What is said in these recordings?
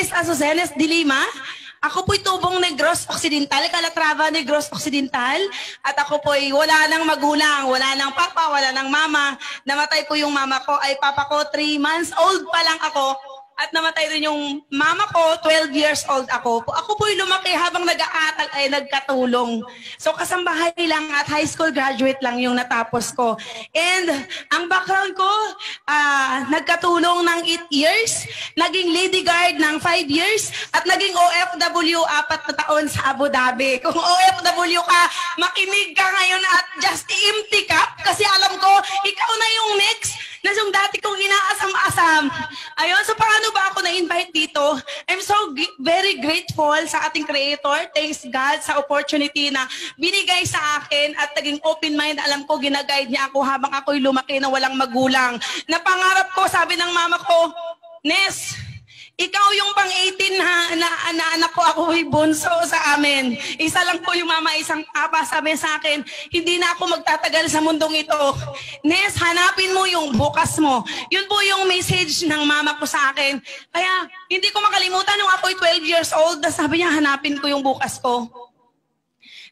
is Azucenas de Lima. Ako po'y tubong Negros Occidental, Calatrava Negros Occidental. At ako po'y wala nang magulang, wala nang papa, wala nang mama. Namatay po yung mama ko, ay papa ko 3 months old pa lang ako. At namatay rin yung mama ko, 12 years old ako. Ako po'y lumaki habang nag-aaral ay nagkatulong. So kasambahay lang at high school graduate lang yung natapos ko. And ang background ko, nagkatulong ng 8 years, naging lady guard ng 5 years, at naging OFW 4 na taon sa Abu Dhabi. Kung OFW ka, makinig ka ngayon at just empty ka, kasi alam ko, ikaw na yung next na yung dati kong inaasam-asam. Ayun, so paano ba ako na-invite dito? I'm so very grateful sa ating Creator. Thanks God sa opportunity na binigay sa akin at naging open mind. Alam ko, ginaguide niya ako habang ako'y lumaki na walang magulang. Napangarap ko, sabi ng mama ko, Nes, ikaw yung pang-18 na anak ko, ako'y bunso sa amin. Isa lang po yung mama, isang papa. Sabi sa akin, hindi na ako magtatagal sa mundong ito. Nes, hanapin mo yung bukas mo. Yun po yung message ng mama ko sa akin. Kaya hindi ko makalimutan nung ako'y 12 years old, na sabi niya, hanapin ko yung bukas ko.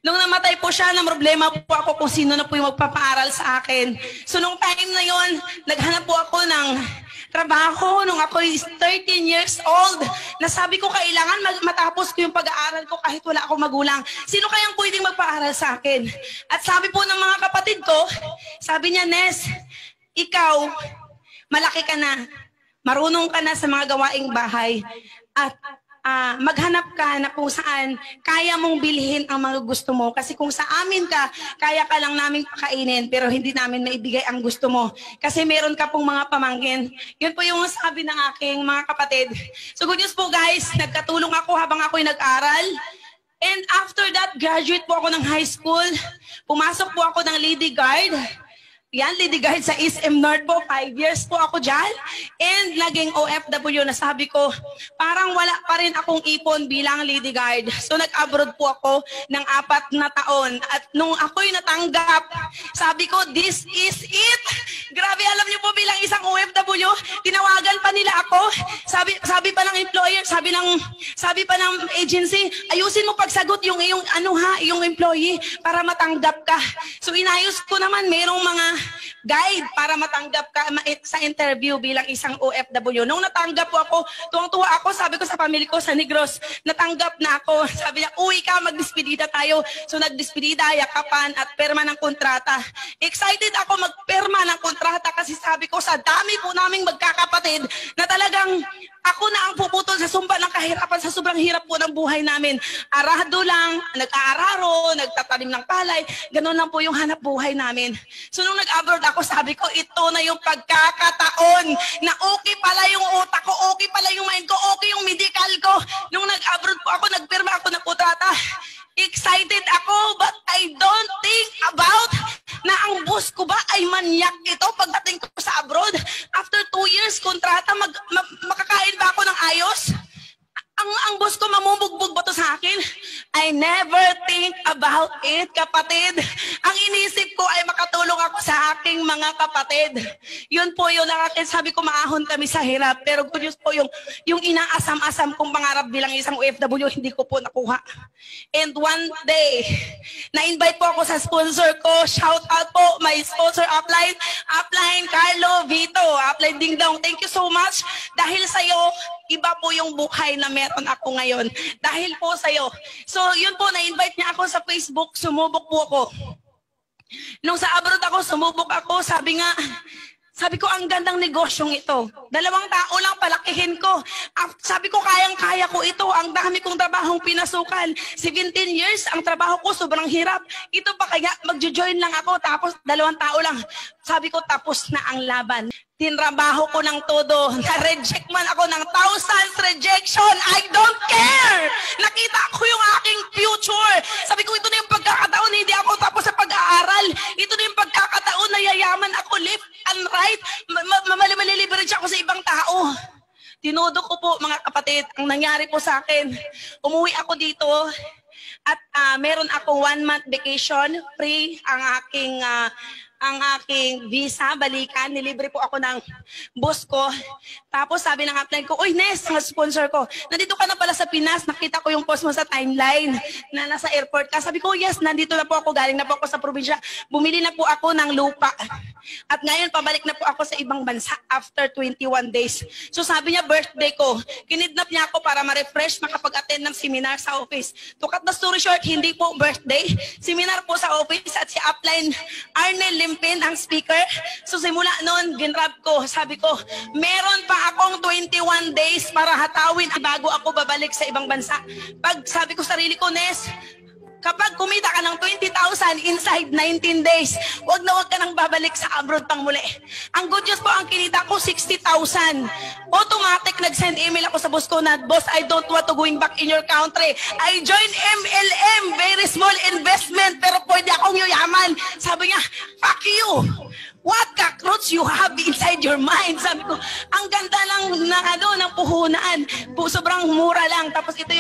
Nung namatay po siya, na problema po ako kung sino na po yung magpapaaral sa akin. So nung time na yon, naghanap po ako ng trabaho nung ako 13 years old. Nasabi ko, kailangan matapos ko yung pag-aaral ko kahit wala akong magulang. Sino kayang pwedeng magpaaral sa akin? At sabi po ng mga kapatid ko, sabi niya, Nes, ikaw, malaki ka na. Marunong ka na sa mga gawaing bahay. At maghanap ka na kung saan kaya mong bilhin ang mga gusto mo. Kasi kung sa amin ka, kaya ka lang naming pakainin, pero hindi namin maibigay ang gusto mo. Kasi meron ka pong mga pamangkin. Yun po yung sabi ng aking mga kapatid. So good news po guys, nagkatulong ako habang ako'y nag-aral. And after that, graduate po ako ng high school. Pumasok po ako ng lady guard. Yan, lady guard sa SM North po. 5 years po ako dyan. And naging OFW na sabi ko, parang wala pa rin akong ipon bilang lady guard. So nag-abroad po ako ng 4 na taon. At nung ako'y natanggap, sabi ko, this is it. Grabe, alam niyo po bilang isang OFW, tinawagan pa nila ako. Sabi pa ng employer, sabi pa ng agency, ayusin mo pagsagot yung yung employee para matanggap ka. So inayos ko naman, merong mga guide para matanggap ka sa interview bilang isang OFW. Nung natanggap po ako, tuwang-tuwa ako, sabi ko sa family ko sa Negros, natanggap na ako. Sabi niya, uwi ka, magdispedida tayo. So nagdispedida, yakapan at perma ng kontrata. Excited ako magperma ng kontrata kasi sabi ko sa dami po naming magkakapatid na talagang ako na ang puputol sa sumpa ng kahirapan sa sobrang hirap po ng buhay namin. Arado lang, nag-aararo, nagtatanim ng palay, ganun lang po yung hanap buhay namin. So nung nag-abroad ako, sabi ko, ito na yung pagkakataon na okay pala yung utak ko, okay pala yung mind ko, okay yung medical ko. Nung nag-abroad po ako, nagpirma ako ng kontrata. Excited ako, but I don't think about na ang boss ko ba ay manyak ito pagdating ko sa abroad. After 2 years kontrata, makakain ba ako ng ayos? Ang boss ko mamumugbog ba to sa akin? I never think about it, kapatid. Ang inisip ko ay makatulong ako sa aking mga kapatid. Yun po yun ang akin. Sabi ko, maahon kami sa hirap. Pero good news po yung inaasam-asam kong pangarap bilang isang OFW, hindi ko po nakuha. And one day, na-invite po ako sa sponsor ko. Shout out po, my sponsor upline, Carlo Vito, upline Ding Dong. Thank you so much. Dahil sa'yo, iba po yung buhay na meron ako ngayon. Dahil po sa'yo. So, yun po, na-invite niya ako sa Facebook, sumubok po ako. Nung sa abroad ako, sumubok ako, sabi ko, ang gandang negosyong ito. 2 tao lang, palakihin ko. Sabi ko, kayang-kaya ko ito. Ang dami kong trabahong pinasukan. 17 years, ang trabaho ko, sobrang hirap. Ito pa kaya, magjo-join lang ako, tapos 2 tao lang. Sabi ko, tapos na ang laban. Tinrabaho ko ng todo. Na-reject man ako ng thousands rejection. I don't care! Nakita ko yung aking future. Sabi ko, ito na yung pagkakataon. Hindi ako tapos sa pag-aaral. Ito na yung pagkakataon na yayaman ako left and right. Maliliberate ako sa ibang tao. Tinodo ko po, mga kapatid, ang nangyari po sa akin. Umuwi ako dito at meron ako 1 month vacation. Free ang aking ang aking visa, balikan. Nilibre po ako ng boss ko. Tapos sabi ng upline ko, "Uy, Nes, ang sponsor ko, nandito ka na pala sa Pinas. Nakita ko yung post mo sa timeline na nasa airport ka." Sabi ko, "Yes, nandito na po ako. Galing na po ako sa probinsya. Bumili na po ako ng lupa. At ngayon, pabalik na po ako sa ibang bansa after 21 days. So sabi niya, birthday ko. Kinidnap niya ako para ma-refresh, makapag-attend ng seminar sa office. To cut the story short, hindi po birthday. Seminar po sa office at si upline Arnel Limpin ang speaker. So simula noon, ginrab ko. Sabi ko, meron pa akong 21 days para hatawin bago ako babalik sa ibang bansa. Pag sabi ko sarili ko, Nes, kapag kumita ka ng 20,000 inside 19 days, wag ka nang babalik sa abroad pang muli. Ang good news po, ang kinita ko 60,000. Automatic nag-send email ako sa boss ko na, "Boss, I don't want to going back in your country. I joined MLM, very small investment, pero pwede akong yuyaman." Sabi niya, "Fuck you. What cockroach you have inside your mind?" Sabi ko, ang ganda ng puhunan. Sobrang mura lang. Tapos ito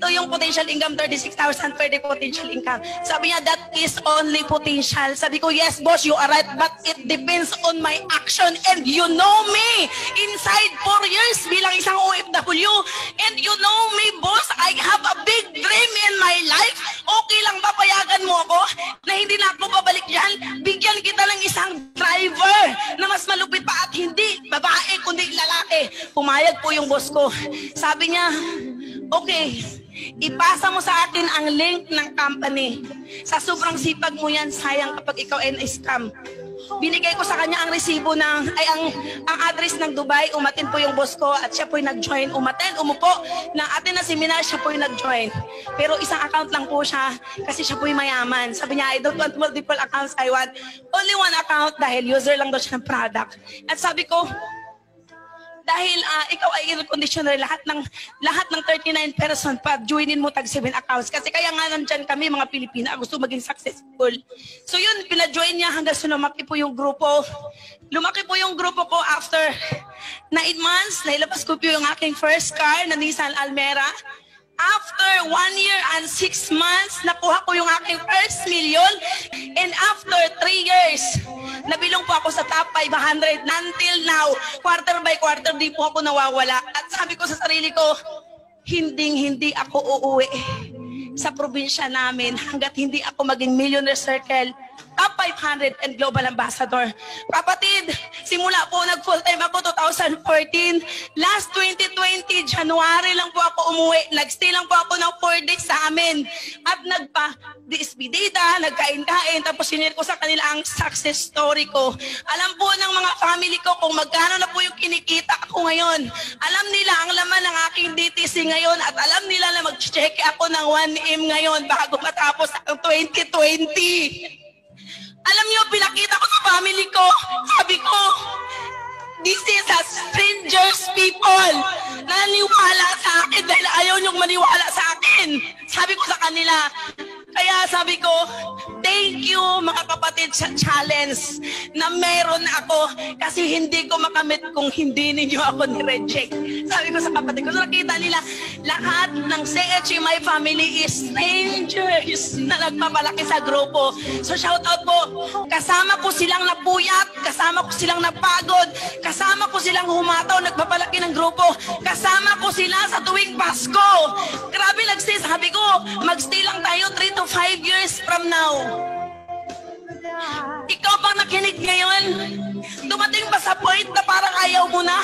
yung potential income, 36,000 per day potential income. Sabi niya, "That is only potential." Sabi ko, "Yes, boss, you are right, but it depends on my action. And you know me, inside 4 years bilang isang OFW. And you know me, boss, I have a big dream in my life. Okay lang ba, payagan mo ako na hindi na ako babalik dyan? Bigyan kita ng isang driver na mas malupit pa at hindi babae kundi lalaki." Pumayag po yung boss ko. Sabi niya, "Okay, ipasa mo sa akin ang link ng company. Sa sobrang sipag mo yan, sayang kapag ikaw ay na-scam." Binigay ko sa kanya ang resibo ang address ng Dubai. Umatin po yung boss ko at siya po yung nag-join. Umupo ng atin na seminar, siya po yung nag-join. Pero isang account lang po siya kasi siya po yung mayaman. Sabi niya, "I don't want multiple accounts, I want only one account," dahil user lang daw siya ng product. At sabi ko, dahil ikaw ay air conditioner, lahat ng 39 person pa, joinin mo tag 7 accounts. Kasi kaya nga nandyan kami, mga Pilipina, gusto maging successful. So yun, pina-join niya hanggang sa lumaki po yung grupo. Lumaki po yung grupo ko after 9 months. Nailabas ko po yung aking first car na Nissan Almera. After 1 year and 6 months, nakuha ko yung aking first million. And after 3 years, nabilong po ako sa top 500. Until now, quarter by quarter, di po ako nawawala. At sabi ko sa sarili ko, hindi ako uuwi sa probinsya namin hanggat hindi ako maging millionaire circle, top 500 and global ambassador. Kapatid, simula po nag-full-time ako 2014. Last 2020, January lang po ako umuwi. Nag-stay lang po ako ng 4 days sa amin. At nagpa-DSB data, nagkain-kain, tapos sinir ko sa kanila ang success story ko. Alam po ng mga family ko kung magkano na po yung kinikita ko ngayon. Alam nila ang laman ng aking DTC ngayon at alam nila na mag-check ako ng 1M ngayon bago matapos ang 2020. Alam niyo, pinakita ko sa family ko, sabi ko, "This is a strangers people." Naniwala sa akin dahil ayaw niyong maniwala sa akin. Sabi ko sa kanila, kaya sabi ko, thank you mga kapatid sa challenge na meron ako kasi hindi ko makamit kung hindi ninyo ako ni-reject. Sabi ko sa kapatid ko, nakita nila, lahat ng CHE My Family is strangers na nagpapalaki sa grupo. So shout out po, kasama ko silang napuyat, kasama ko silang napagod, kasama ko silang humataw, nagpapalaki ng grupo, kasama ko sila sa tuwing Pasko. Grabe nag-stay, sabi ko, mag-stay lang tayo 3 to 5 years from now. Ikaw bang nakinig ngayon? Dumating ba sa point na parang ayaw mo na?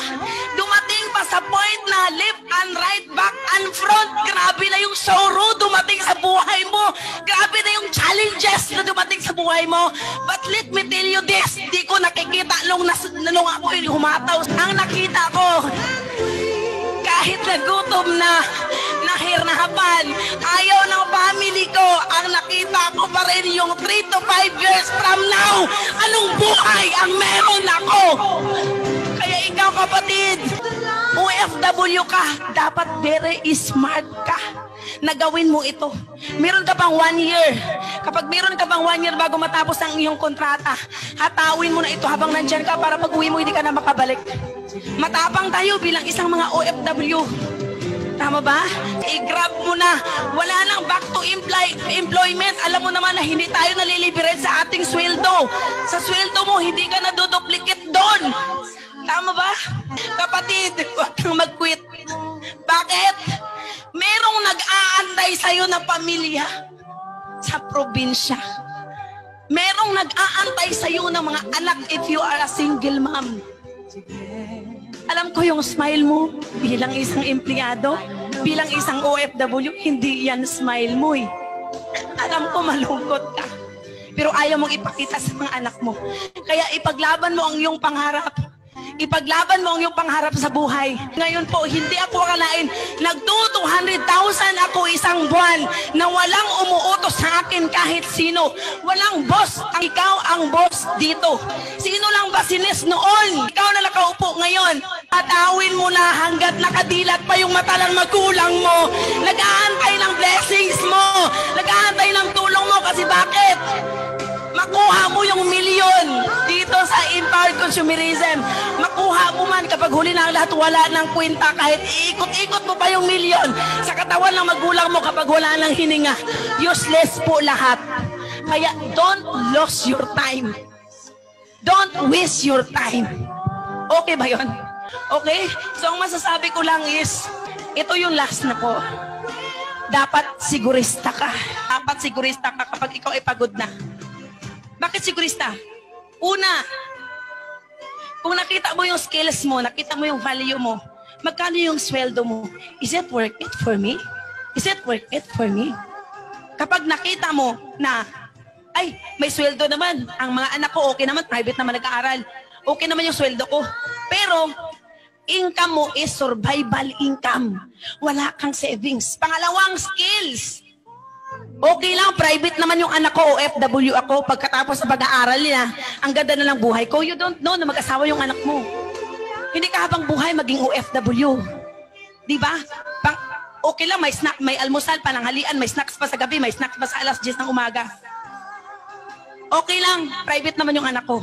Dumating ba sa point na left and right, back and front? Grabe na yung sorrow dumating sa buhay mo. Grabe na yung challenges na dumating sa buhay mo. But let me tell you this, di ko nakikita nung ako yung humataw. Ang nakita ko, kahit nagutom na, nahirapan, ayaw ng family ko, ang nakita ko pa rin yung 3 to 5 years from now, anong buhay ang meron ako. Kaya ikaw kapatid, OFW ka, dapat very smart ka na gawin mo ito. Meron ka pang 1 year. Kapag meron ka pang 1 year bago matapos ang iyong kontrata, hatawin mo na ito habang nandyan ka para pag uwi mo hindi ka na makabalik. Matapang tayo bilang isang mga OFW. Tama ba? I-grab mo na. Wala nang back to employment. Alam mo naman na hindi tayo naliliberate sa ating sweldo. Sa sweldo mo, hindi ka naduduplicate doon. Tama ba? Kapatid, huwag kang mag-quit. Bakit? Merong nag-aantay sa'yo na pamilya sa probinsya. Merong nag-aantay sa'yo ng mga anak if you are a single mom. Alam ko yung smile mo bilang isang empleyado, bilang isang OFW, hindi yan smile mo eh. Alam ko malungkot ka, pero ayaw mong ipakita sa mga anak mo. Kaya ipaglaban mo ang iyong pangarap. Ipaglaban mo ang iyong pangarap sa buhay. Ngayon po, hindi ako akalain, nagto-200,000 ako isang buwan na walang umuutos sa akin kahit sino. Walang boss. Ikaw ang boss dito. Sino lang ba sinis noon? Ikaw na nakaupo ngayon. Atawin mo na hanggat nakadilat pa yung mata ng magulang mo. Nag-aantay ng blessings mo. Nag-aantay ng tulong mo kasi bakit? Makuha mo yung milyon dito sa empowered consumerism. Makuha mo man kapag huli na ang lahat, wala ng kwenta. Kahit iikot-ikot mo pa yung milyon sa katawan ng magulang mo kapag wala ng hininga. Useless po lahat. Kaya don't lose your time. Don't waste your time. Okay ba yun? Okay? So ang masasabi ko lang is, ito yung last na po. Dapat sigurista ka. Dapat sigurista ka kapag ikaw ay pagod na. Bakit sigurista? Una, kung nakita mo yung skills mo, nakita mo yung value mo, magkano yung sweldo mo? Is it worth it for me? Is it worth it for me? Kapag nakita mo na, ay, may sweldo naman, ang mga anak ko okay naman, private naman nag-aaral, okay naman yung sweldo ko. Pero, income mo is survival income. Wala kang savings. Pangalawang, skills. Okay lang, private naman yung anak ko, OFW ako, pagkatapos sa pag-aaral nila, ang ganda na lang buhay ko. You don't know na mag-asawa yung anak mo. Hindi ka habang buhay maging OFW. Diba? Okay lang, may snack, may almusal, pananghalian, may snacks pa sa gabi, may snacks pa sa alas 10 ng umaga. Okay lang, private naman yung anak ko.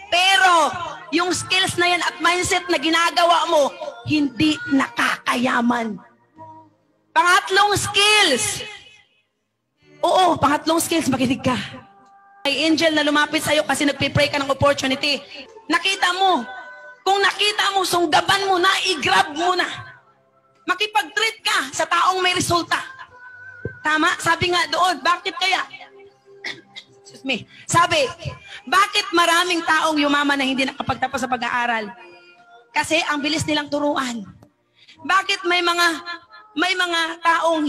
Pero, yung skills na yan at mindset na ginagawa mo, hindi nakakayaman. Pangatlong skills. Oo, pangatlong skills, makinig ka. May angel na lumapit sa'yo kasi nagpipray ka ng opportunity. Nakita mo. Kung nakita mo, sunggaban mo na, i-grab mo na. Makipag-treat ka sa taong may resulta. Tama? Sabi nga doon, bakit kaya? Excuse me. Sabi, bakit maraming taong yumaman na hindi nakapagtapos sa pag-aaral? Kasi ang bilis nilang turuan. Bakit may mga taong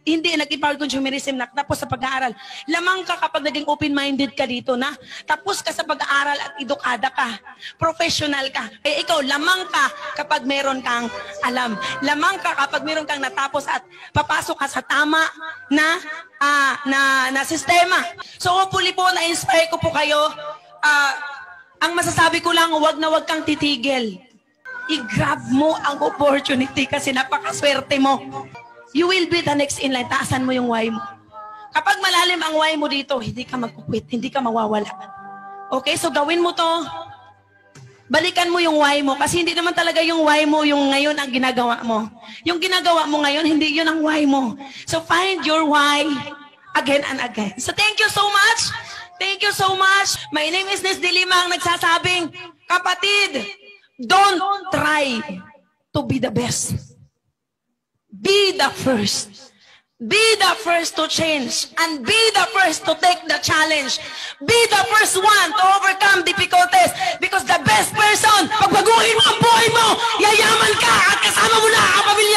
hindi nag-empowered consumerism na tapos sa pag-aaral? Lamang ka kapag naging open-minded ka dito na tapos ka sa pag-aaral at edukada ka, professional ka. Eh ikaw, lamang ka kapag meron kang alam. Lamang ka kapag meron kang natapos at papasok ka sa tama na sistema. So hopefully po, na-inspire ko po kayo. Ang masasabi ko lang, wag na wag kang titigil. I-grab mo ang opportunity kasi napakaswerte mo. You will be the next in line. Taasan mo yung why mo. Kapag malalim ang why mo dito, hindi ka mag-quit, hindi ka mawawala. Okay, so gawin mo to. Balikan mo yung why mo kasi hindi naman talaga yung why mo yung ngayon ang ginagawa mo. Yung ginagawa mo ngayon, hindi yun ang why mo. So find your why again and again. So thank you so much. Thank you so much. My name is Nes Dilima, ang nagsasabing, kapatid, don't try to be the best. Be the first. Be the first to change and be the first to take the challenge. Be the first one to overcome difficulties because the best person, pagbaguhin mo ang buhay mo, yayaman ka at kasama mo na ang pamilya